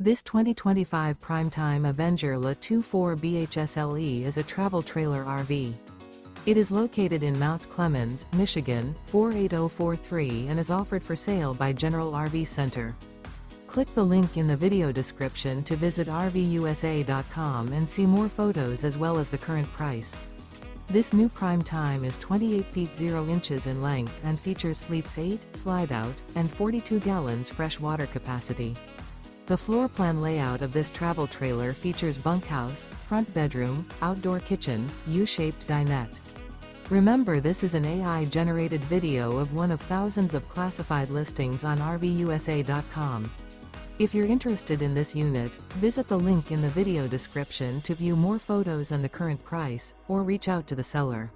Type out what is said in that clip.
This 2025 Prime Time Avenger La24 BHSLE is a travel trailer RV. It is located in Mount Clemens, Michigan, 48043 and is offered for sale by General RV Center. Click the link in the video description to visit RVUSA.com and see more photos as well as the current price. This new Prime Time is 28 feet 0 inches in length and features sleeps 8, slide-out, and 42 gallons fresh water capacity. The floor plan layout of this travel trailer features bunkhouse, front bedroom, outdoor kitchen, U-shaped dinette. Remember, this is an AI-generated video of one of thousands of classified listings on RVUSA.com. If you're interested in this unit, visit the link in the video description to view more photos and the current price, or reach out to the seller.